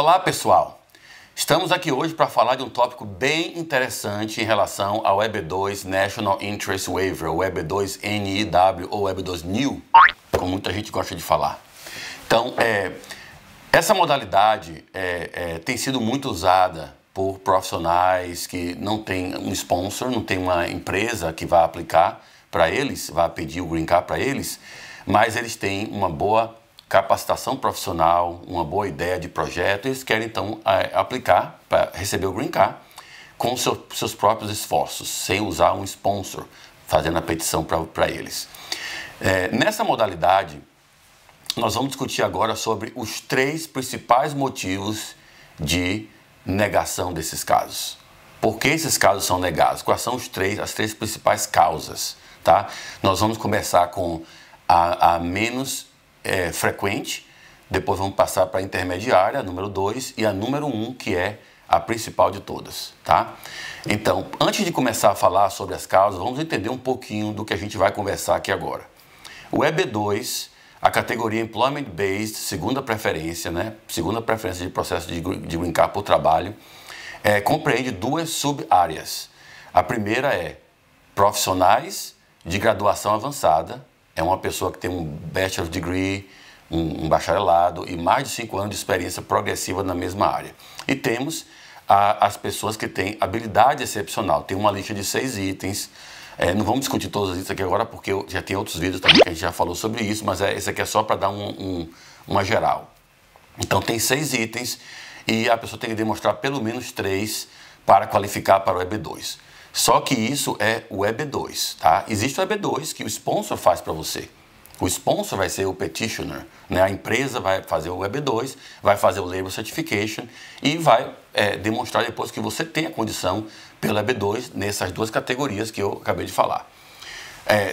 Olá pessoal, estamos aqui hoje para falar de um tópico bem interessante em relação ao EB2 National Interest Waiver, o EB2 NIW ou EB2 New, como muita gente gosta de falar. Então, essa modalidade tem sido muito usada por profissionais que não têm um sponsor, não tem uma empresa que vai aplicar para eles, vai pedir o Green Card para eles, mas eles têm uma boa capacitação profissional, uma boa ideia de projeto, e eles querem então aplicar para receber o Green Card com seus próprios esforços, sem usar um sponsor, fazendo a petição para eles. Nessa modalidade, nós vamos discutir agora sobre os 3 principais motivos de negação desses casos. Por que esses casos são negados? Quais são as 3 principais causas? Tá? Nós vamos começar com a menos frequente, depois vamos passar para a intermediária, a número 2, e a número 1, que é a principal de todas, tá? Então, antes de começar a falar sobre as causas, vamos entender um pouquinho do que a gente vai conversar aqui agora. O EB2, a categoria Employment Based, segunda preferência, né? Segunda preferência de processo de Green Card por trabalho, compreende 2 sub-áreas. A primeira é profissionais de graduação avançada, é uma pessoa que tem um bachelor degree, um bacharelado e mais de 5 anos de experiência progressiva na mesma área. E temos as pessoas que têm habilidade excepcional. Tem uma lista de 6 itens. Não vamos discutir todos os itens aqui agora, porque já tem outros vídeos também que a gente já falou sobre isso, mas esse aqui é só para dar uma geral. Então tem 6 itens e a pessoa tem que demonstrar pelo menos 3 para qualificar para o EB2. Só que isso é o EB2, tá? Existe o EB2 que o sponsor faz para você. O sponsor vai ser o petitioner, né? A empresa vai fazer o EB2, vai fazer o Labor Certification e vai demonstrar depois que você tem a condição pelo EB2 nessas 2 categorias que eu acabei de falar.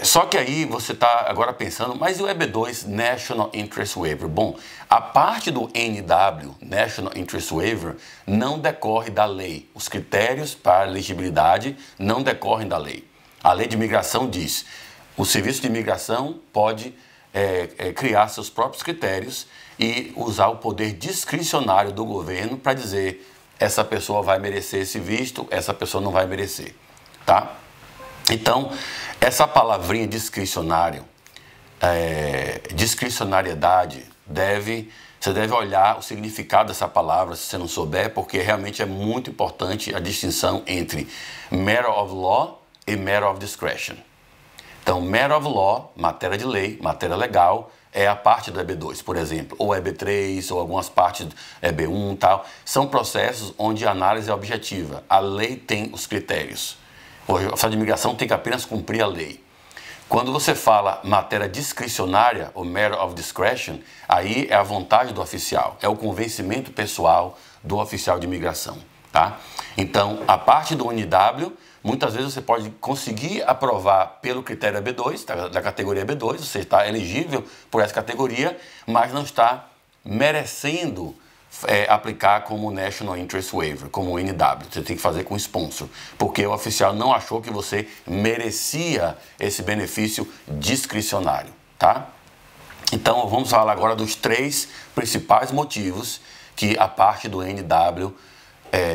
Só que aí você está agora pensando, mas e o EB2 National Interest Waiver? Bom, a parte do NW, National Interest Waiver, não decorre da lei. Os critérios para elegibilidade não decorrem da lei. A lei de imigração diz, o serviço de imigração pode criar seus próprios critérios e usar o poder discricionário do governo para dizer essa pessoa vai merecer esse visto, essa pessoa não vai merecer, tá? Então, essa palavrinha discricionário, discricionariedade, você deve olhar o significado dessa palavra se você não souber, porque realmente é muito importante a distinção entre matter of law e matter of discretion. Então, matter of law, matéria de lei, matéria legal, é a parte do EB2, por exemplo, ou EB3, ou algumas partes do EB1 e tal. São processos onde a análise é objetiva. A lei tem os critérios. O oficial de imigração tem que apenas cumprir a lei. Quando você fala matéria discricionária, ou matter of discretion, aí é a vontade do oficial, é o convencimento pessoal do oficial de imigração, tá? Então, a parte do NW, muitas vezes você pode conseguir aprovar pelo critério EB2, da categoria EB2, você está elegível por essa categoria, mas não está merecendo aplicar como National Interest Waiver, como NW. Você tem que fazer com sponsor, porque o oficial não achou que você merecia esse benefício discricionário, tá? Então, vamos falar agora dos 3 principais motivos que a parte do NW,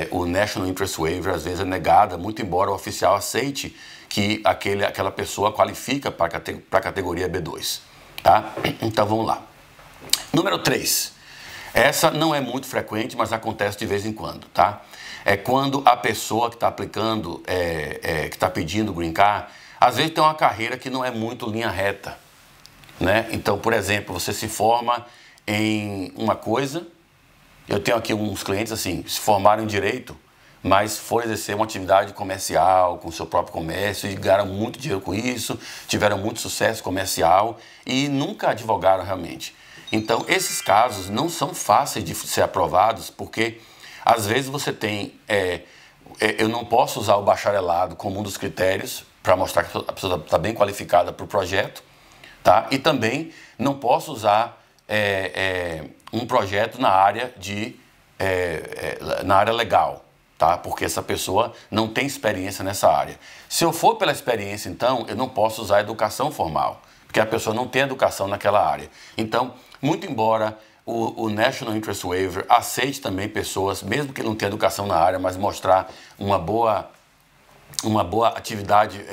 o National Interest Waiver, às vezes é negada, muito embora o oficial aceite que aquela pessoa qualifica para a categoria B2, tá? Então, vamos lá. Número 3. Essa não é muito frequente, mas acontece de vez em quando, tá? É quando a pessoa que está aplicando, que está pedindo o Green Card, às vezes tem uma carreira que não é muito linha reta, né? Então, por exemplo, você se forma em uma coisa, eu tenho aqui uns clientes assim, se formaram em direito, mas foram exercer uma atividade comercial, com seu próprio comércio, e ganharam muito dinheiro com isso, tiveram muito sucesso comercial e nunca advogaram realmente. Então, esses casos não são fáceis de ser aprovados, porque às vezes você tem, eu não posso usar o bacharelado como um dos critérios para mostrar que a pessoa está bem qualificada para o projeto, tá? E também não posso usar um projeto na área na área legal, tá? Porque essa pessoa não tem experiência nessa área. Se eu for pela experiência, então, eu não posso usar a educação formal, porque a pessoa não tem educação naquela área. Então, muito embora o National Interest Waiver aceite também pessoas, mesmo que não tenha educação na área, mas mostrar uma boa atividade,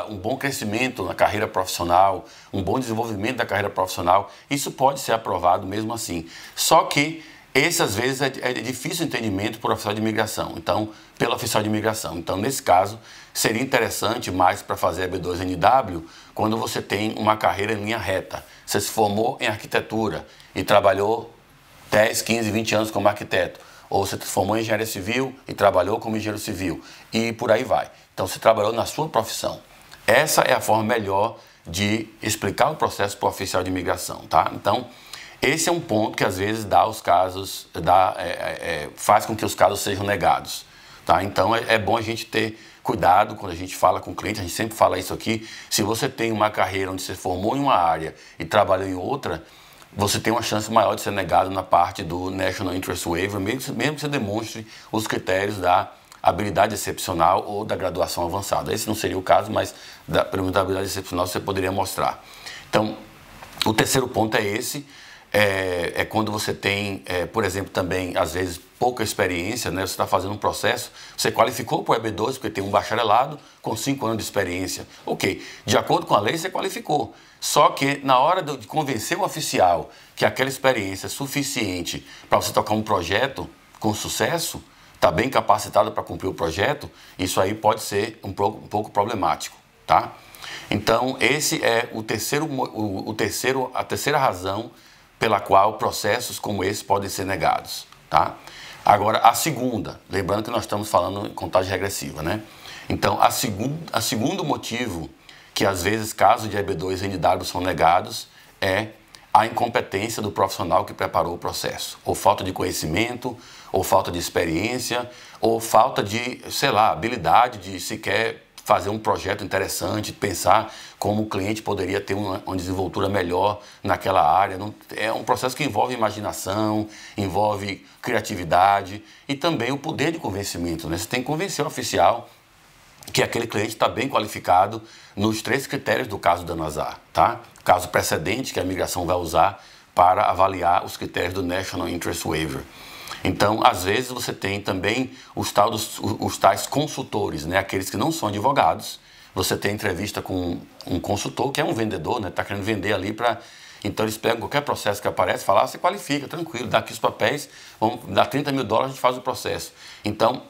um bom crescimento na carreira profissional, um bom desenvolvimento da carreira profissional, isso pode ser aprovado mesmo assim. Só que esse, às vezes, é difícil o entendimento por oficial de imigração, então, pelo oficial de imigração. Então, nesse caso, seria interessante mais para fazer a B2NW quando você tem uma carreira em linha reta. Você se formou em arquitetura e trabalhou 10, 15, 20 anos como arquiteto. Ou você se formou em engenharia civil e trabalhou como engenheiro civil. E por aí vai. Então, você trabalhou na sua profissão. Essa é a forma melhor de explicar o processo para o oficial de imigração, tá? Então, esse é um ponto que às vezes faz com que os casos sejam negados, tá? Então, é bom a gente ter cuidado quando a gente fala com o cliente, a gente sempre fala isso aqui. Se você tem uma carreira onde você formou em uma área e trabalhou em outra, você tem uma chance maior de ser negado na parte do National Interest Waiver, mesmo que você demonstre os critérios da habilidade excepcional ou da graduação avançada. Esse não seria o caso, mas pelo da habilidade excepcional você poderia mostrar. Então, o terceiro ponto é esse, é quando você tem, por exemplo, também, às vezes, pouca experiência, né? Você está fazendo um processo, você qualificou para o EB2 porque tem um bacharelado com 5 anos de experiência. Ok, de acordo com a lei você qualificou. Só que na hora de convencer o oficial que aquela experiência é suficiente para você tocar um projeto com sucesso, está bem capacitado para cumprir o projeto, isso aí pode ser um pouco problemático, tá? Então, esse é a terceira razão pela qual processos como esse podem ser negados, tá? Agora, a segunda, lembrando que nós estamos falando em contagem regressiva, né? Então, a segundo motivo que às vezes casos de EB2 e NW são negados é a incompetência do profissional que preparou o processo, ou falta de conhecimento, ou falta de experiência, ou falta de, sei lá, habilidade de sequer fazer um projeto interessante, pensar como o cliente poderia ter uma desenvoltura melhor naquela área. É um processo que envolve imaginação, envolve criatividade e também o poder de convencimento, né? Você tem que convencer o oficial que aquele cliente está bem qualificado nos 3 critérios do caso da Nazar, tá? Caso precedente que a imigração vai usar para avaliar os critérios do National Interest Waiver. Então, às vezes você tem também os tais consultores, né? Aqueles que não são advogados. Você tem entrevista com um consultor, que é um vendedor, né? Está querendo vender ali para... Então, eles pegam qualquer processo que aparece e falam, você qualifica, tranquilo, dá aqui os papéis, vamos dar $30 mil, a gente faz o processo. Então,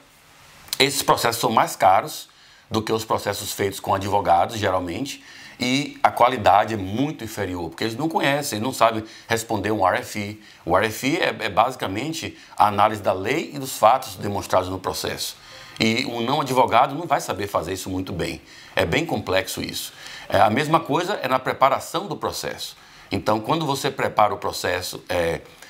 esses processos são mais caros do que os processos feitos com advogados, geralmente, e a qualidade é muito inferior, porque eles não conhecem, eles não sabem responder um RFE. O RFE é basicamente a análise da lei e dos fatos demonstrados no processo. E um não advogado não vai saber fazer isso muito bem. É bem complexo isso. A mesma coisa é na preparação do processo. Então, quando você prepara o processo,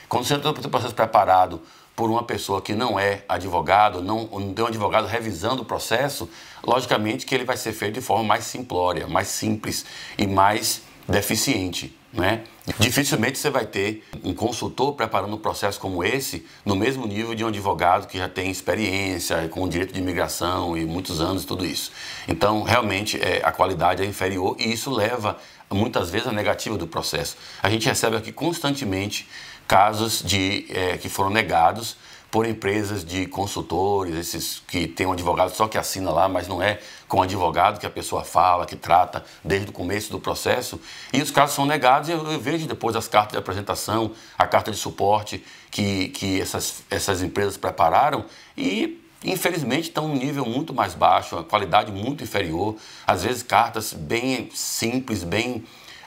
quando você tem o processo preparado por uma pessoa que não é advogado, não tem um advogado revisando o processo, logicamente que ele vai ser feito de forma mais simplória, mais simples e mais deficiente, né? Dificilmente você vai ter um consultor preparando um processo como esse no mesmo nível de um advogado que já tem experiência com o direito de imigração e muitos anos e tudo isso. Então, realmente, a qualidade é inferior e isso leva, muitas vezes, a negativa do processo. A gente recebe aqui constantemente casos que foram negados por empresas de consultores, esses que tem um advogado só que assina lá, mas não é com o advogado que a pessoa fala, que trata desde o começo do processo. E os casos são negados e eu vejo depois as cartas de apresentação, a carta de suporte que essas empresas prepararam e infelizmente estão num nível muito mais baixo, a qualidade muito inferior, às vezes cartas bem simples,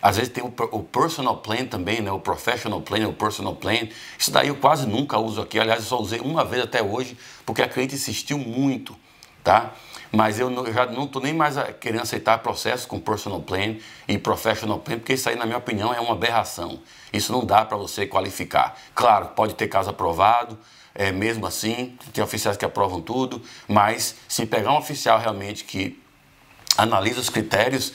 às vezes tem o personal plan também, né? O professional plan, o personal plan. Isso daí eu quase nunca uso aqui. Aliás, eu só usei uma vez até hoje, porque a cliente insistiu muito, tá? Mas eu já não estou nem mais querendo aceitar processos com personal plan e professional plan, porque isso aí, na minha opinião, é uma aberração. Isso não dá para você qualificar. Claro, pode ter caso aprovado, mesmo assim, tem oficiais que aprovam tudo, mas se pegar um oficial realmente que analisa os critérios,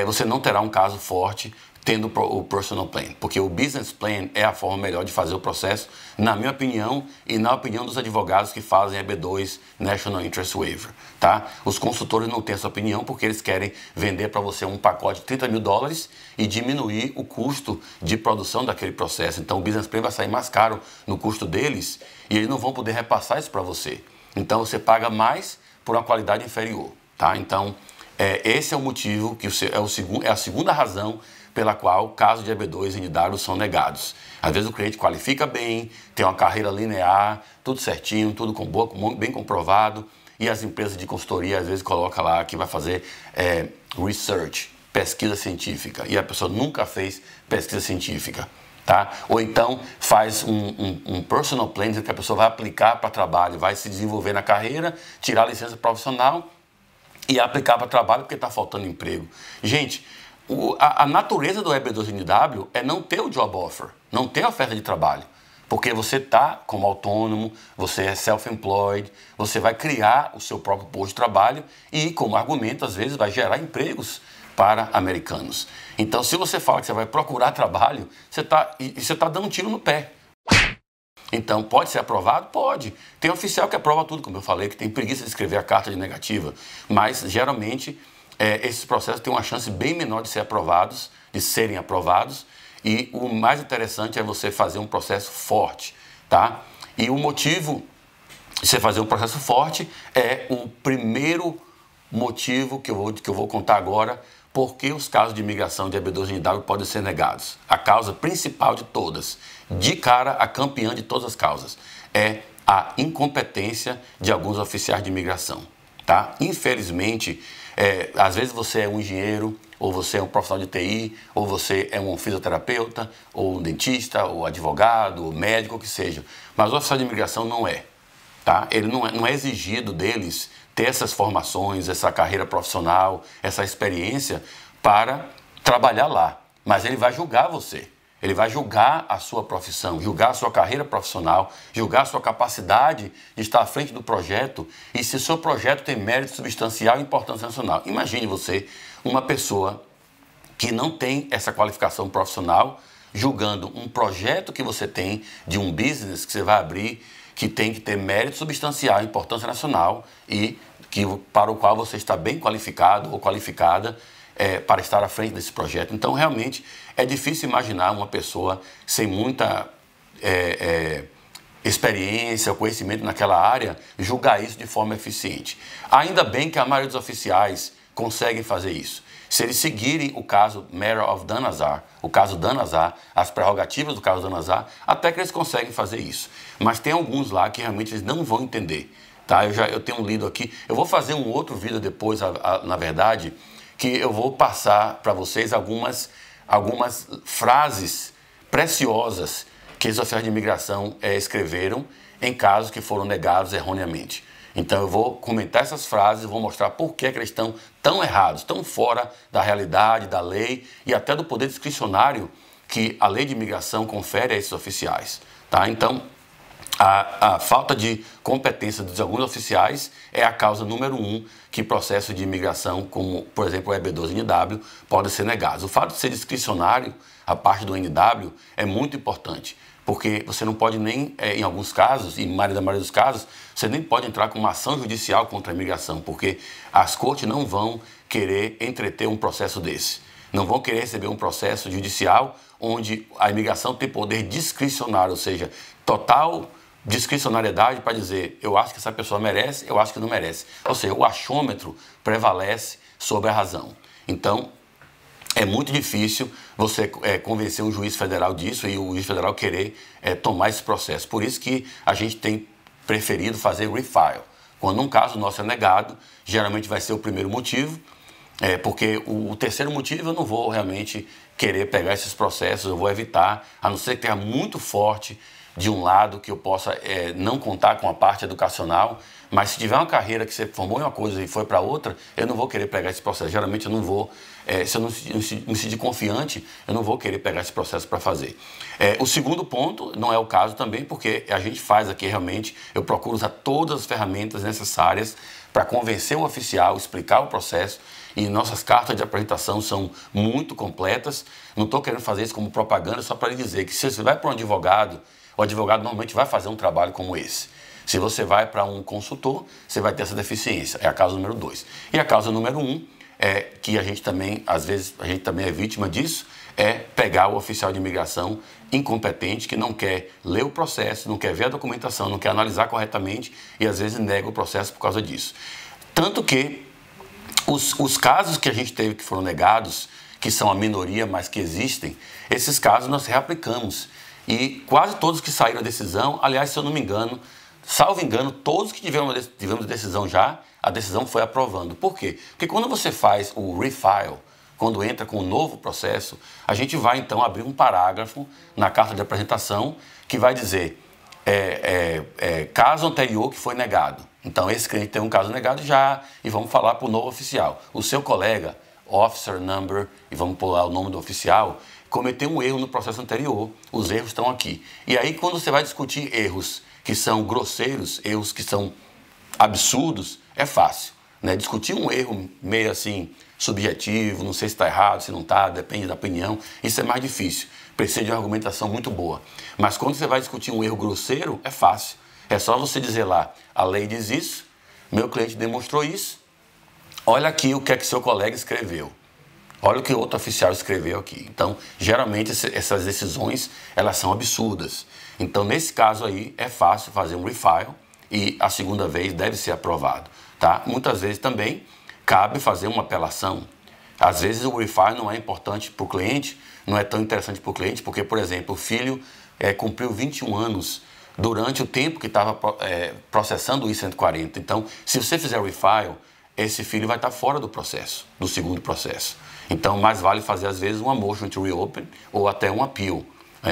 você não terá um caso forte tendo o personal plan, porque o business plan é a forma melhor de fazer o processo, na minha opinião e na opinião dos advogados que fazem EB2 National Interest Waiver, tá? Os consultores não têm essa opinião porque eles querem vender para você um pacote de $30 mil e diminuir o custo de produção daquele processo. Então o business plan vai sair mais caro no custo deles e eles não vão poder repassar isso para você. Então você paga mais por uma qualidade inferior, tá? Então esse é o motivo, é a segunda razão pela qual casos de EB2 e NW são negados. Às vezes o cliente qualifica bem, tem uma carreira linear, tudo certinho, tudo bem comprovado, e as empresas de consultoria às vezes colocam lá que vai fazer research, pesquisa científica, e a pessoa nunca fez pesquisa científica. Tá? Ou então faz um personal plan que a pessoa vai aplicar para trabalho, vai se desenvolver na carreira, tirar a licença profissional e aplicar para trabalho porque está faltando emprego. Gente, a natureza do EB2NW é não ter o job offer, não ter a oferta de trabalho. Porque você está como autônomo, você é self-employed, você vai criar o seu próprio posto de trabalho e, como argumento, às vezes vai gerar empregos para americanos. Então, se você fala que você vai procurar trabalho, você está dando um tiro no pé. Então, pode ser aprovado? Pode. Tem oficial que aprova tudo, como eu falei, que tem preguiça de escrever a carta de negativa. Mas, geralmente, esses processos têm uma chance bem menor de serem aprovados. E o mais interessante é você fazer um processo forte, tá? E o motivo de você fazer um processo forte é o primeiro motivo que eu vou contar agora, porque os casos de imigração de EB2NW podem ser negados. A causa principal de todas, de cara a campeã de todas as causas, é a incompetência de alguns oficiais de imigração, tá? Infelizmente, às vezes você é um engenheiro, ou você é um profissional de TI, ou você é um fisioterapeuta, ou um dentista, ou advogado, ou médico, o que seja. Mas o oficial de imigração não é, tá? Ele não é exigido deles ter essas formações, essa carreira profissional, essa experiência para trabalhar lá. Mas ele vai julgar você. Ele vai julgar a sua profissão, julgar a sua carreira profissional, julgar a sua capacidade de estar à frente do projeto e se o seu projeto tem mérito substancial e importância nacional. Imagine você, uma pessoa que não tem essa qualificação profissional, julgando um projeto que você tem de um business que você vai abrir, que tem que ter mérito substancial e importância nacional e para o qual você está bem qualificado ou qualificada para estar à frente desse projeto. Então, realmente, é difícil imaginar uma pessoa sem muita experiência ou conhecimento naquela área julgar isso de forma eficiente. Ainda bem que a maioria dos oficiais conseguem fazer isso. Se eles seguirem o caso Matter of Danazar, o caso Danazar, as prerrogativas do caso Danazar, até que eles conseguem fazer isso. Mas tem alguns lá que realmente eles não vão entender. Tá? Eu tenho lido aqui, eu vou fazer um outro vídeo depois, na verdade, que eu vou passar para vocês algumas frases preciosas que os oficiais de imigração escreveram em casos que foram negados erroneamente. Então eu vou comentar essas frases, vou mostrar por que eles estão tão errados, tão fora da realidade, da lei e até do poder discricionário que a lei de imigração confere a esses oficiais. Tá? Então, a falta de competência de alguns oficiais é a causa número 1 que processos de imigração, como, por exemplo, o EB2NW, podem ser negados. O fato de ser discricionário, a parte do NW, é muito importante, porque você não pode nem, em alguns casos, e na maioria dos casos, você nem pode entrar com uma ação judicial contra a imigração, porque as cortes não vão querer entreter um processo desse. Não vão querer receber um processo judicial onde a imigração tem poder discricionário, ou seja, total discricionariedade para dizer eu acho que essa pessoa merece, eu acho que não merece. Ou seja, o achômetro prevalece sobre a razão. Então, é muito difícil você convencer um juiz federal disso e o juiz federal querer tomar esse processo. Por isso que a gente tem preferido fazer refile. Quando um caso nosso é negado, geralmente vai ser o primeiro motivo, porque o terceiro motivo eu não vou realmente querer pegar esses processos, eu vou evitar, a não ser que tenha muito forte de um lado que eu possa não contar com a parte educacional, mas se tiver uma carreira que você formou em uma coisa e foi para outra, eu não vou querer pegar esse processo. Geralmente eu não vou, se eu não me sentir confiante, eu não vou querer pegar esse processo para fazer. O segundo ponto não é o caso também, porque a gente faz aqui realmente, eu procuro usar todas as ferramentas necessárias para convencer o oficial, explicar o processo e nossas cartas de apresentação são muito completas. Não estou querendo fazer isso como propaganda, só para lhe dizer que se você vai para um advogado, o advogado normalmente vai fazer um trabalho como esse. Se você vai para um consultor, você vai ter essa deficiência. É a causa número 2. E a causa número 1, que a gente também, às vezes, a gente também é vítima disso, é pegar o oficial de imigração incompetente que não quer ler o processo, não quer ver a documentação, não quer analisar corretamente e às vezes nega o processo por causa disso. Tanto que os casos que a gente teve que foram negados, que são a minoria, mas que existem, esses casos nós reaplicamos. E quase todos que saíram a decisão, aliás, se eu não me engano, salvo engano, todos que tivemos decisão já, a decisão foi aprovando. Por quê? Porque quando você faz o refile, quando entra com um novo processo, a gente vai então abrir um parágrafo na carta de apresentação que vai dizer caso anterior que foi negado. Então esse cliente tem um caso negado já e vamos falar para o novo oficial. O seu colega, officer number, e vamos pular o nome do oficial, cometeu um erro no processo anterior. Os erros estão aqui. E aí quando você vai discutir erros que são grosseiros, erros que são absurdos, é fácil, né? Discutir um erro meio assim subjetivo, não sei se está errado, se não está, depende da opinião, isso é mais difícil, precisa de uma argumentação muito boa. Mas quando você vai discutir um erro grosseiro, é fácil. É só você dizer lá, a lei diz isso, meu cliente demonstrou isso, olha aqui o que é que seu colega escreveu. Olha o que outro oficial escreveu aqui. Então, geralmente, essas decisões, elas são absurdas. Então, nesse caso aí, é fácil fazer um refile e a segunda vez deve ser aprovado, tá? Muitas vezes também cabe fazer uma apelação. Às vezes, o refile não é importante para o cliente, não é tão interessante para o cliente, porque, por exemplo, o filho cumpriu 21 anos durante o tempo que estava processando o I-140. Então, se você fizer o refile, esse filho vai estar fora do processo, do segundo processo. Então, mais vale fazer, às vezes, uma motion to reopen ou até um appeal.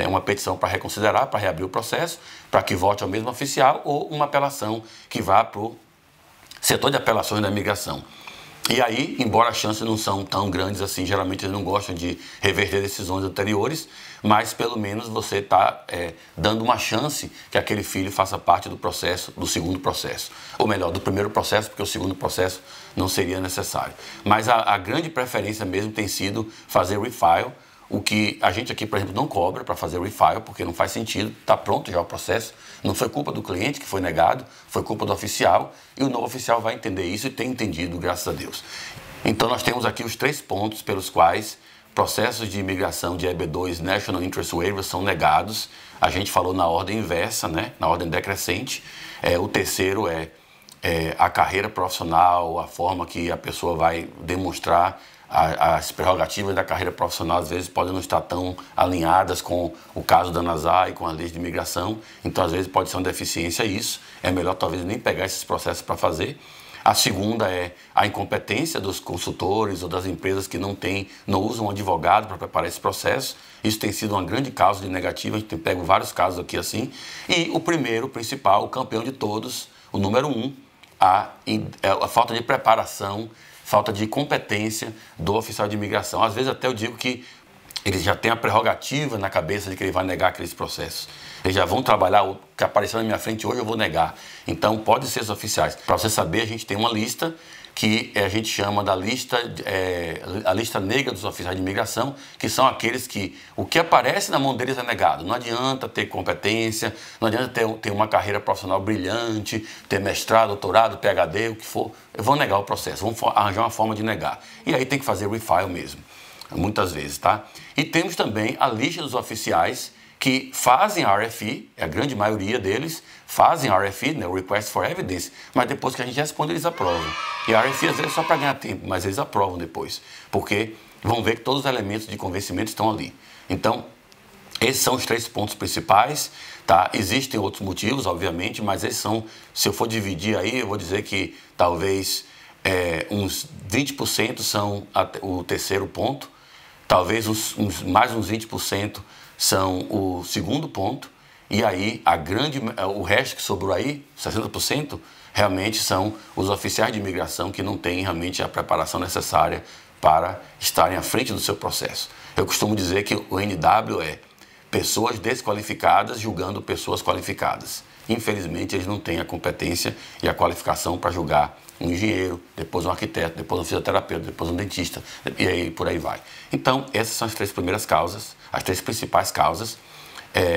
Uma petição para reconsiderar, para reabrir o processo, para que volte ao mesmo oficial ou uma apelação que vá para o setor de apelações da imigração. E aí, embora as chances não são tão grandes assim, geralmente eles não gostam de reverter decisões anteriores, mas pelo menos você está dando uma chance que aquele filho faça parte do processo, do segundo processo. Ou melhor, do primeiro processo, porque o segundo processo não seria necessário. Mas a grande preferência mesmo tem sido fazer refile, o que a gente aqui, por exemplo, não cobra para fazer refile, porque não faz sentido, está pronto já o processo, não foi culpa do cliente que foi negado, foi culpa do oficial, e o novo oficial vai entender isso e tem entendido, graças a Deus. Então nós temos aqui os 3 pontos pelos quais processos de imigração de EB2 National Interest Waiver são negados. A gente falou na ordem inversa, né? Na ordem decrescente. O terceiro é a carreira profissional, a forma que a pessoa vai demonstrar as prerrogativas da carreira profissional às vezes podem não estar tão alinhadas com o caso da NASA e com a lei de imigração, então às vezes pode ser uma deficiência isso, é melhor talvez nem pegar esses processos para fazer. A segunda é a incompetência dos consultores ou das empresas que não usam um advogado para preparar esse processo. Isso tem sido uma grande causa de negativa, a gente tem pego vários casos aqui assim. E o primeiro, o principal, o campeão de todos, o número 1, a falta de preparação, falta de competência do oficial de imigração. Às vezes até eu digo que eles já têm a prerrogativa na cabeça de que ele vai negar aqueles processos. Eles já vão trabalhar, o que apareceu na minha frente hoje eu vou negar. Então pode ser os oficiais. Para você saber, a gente tem uma lista que a gente chama da lista, a lista negra dos oficiais de imigração, que são aqueles que o que aparece na mão deles é negado. Não adianta ter competência, não adianta ter uma carreira profissional brilhante, ter mestrado, doutorado, PhD, o que for. Vão negar o processo, vão arranjar uma forma de negar. E aí tem que fazer refile mesmo, muitas vezes, tá? E temos também a lista dos oficiais que fazem a RFE, a grande maioria deles fazem a RFE, né, o Request for Evidence, mas depois que a gente responde, eles aprovam. E a RFE às vezes é só para ganhar tempo, mas eles aprovam depois, porque vão ver que todos os elementos de convencimento estão ali. Então, esses são os 3 pontos principais, tá? Existem outros motivos, obviamente, mas esses são, se eu for dividir aí, eu vou dizer que talvez uns 20% são o terceiro ponto, talvez mais uns 20% são o segundo ponto, e aí o resto que sobrou aí, 60%, realmente são os oficiais de imigração que não têm realmente a preparação necessária para estarem à frente do seu processo. Eu costumo dizer que o NW é pessoas desqualificadas julgando pessoas qualificadas. infelizmente eles não têm a competência e a qualificação para julgar um engenheiro, depois um arquiteto, depois um fisioterapeuta, depois um dentista, e aí por aí vai. Então, essas são as 3 primeiras causas, as 3 principais causas.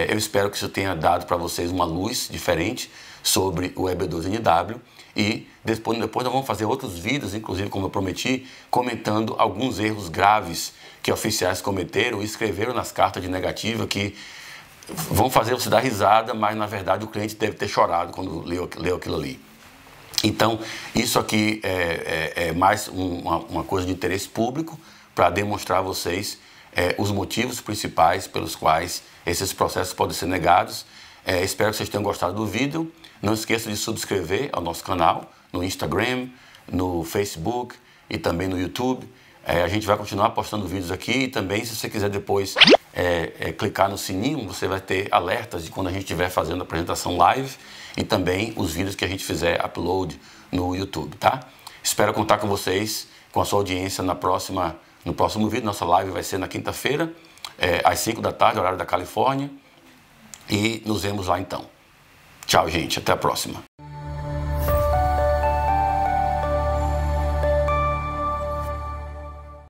Eu espero que isso tenha dado para vocês uma luz diferente sobre o EB2NW e depois nós vamos fazer outros vídeos, inclusive como eu prometi, comentando alguns erros graves que oficiais cometeram e escreveram nas cartas de negativa que vão fazer você dar risada, mas na verdade o cliente deve ter chorado quando leu aquilo ali. Então, isso aqui é mais uma coisa de interesse público para demonstrar a vocês os motivos principais pelos quais esses processos podem ser negados. Espero que vocês tenham gostado do vídeo. Não esqueça de subscrever ao nosso canal no Instagram, no Facebook e também no YouTube. A gente vai continuar postando vídeos aqui e também, se você quiser depois clicar no sininho, você vai ter alertas de quando a gente estiver fazendo a apresentação live e também os vídeos que a gente fizer upload no YouTube, tá? Espero contar com vocês, com a sua audiência no próximo vídeo. Nossa live vai ser na quinta-feira, às 5 da tarde, horário da Califórnia. E nos vemos lá então. Tchau, gente. Até a próxima.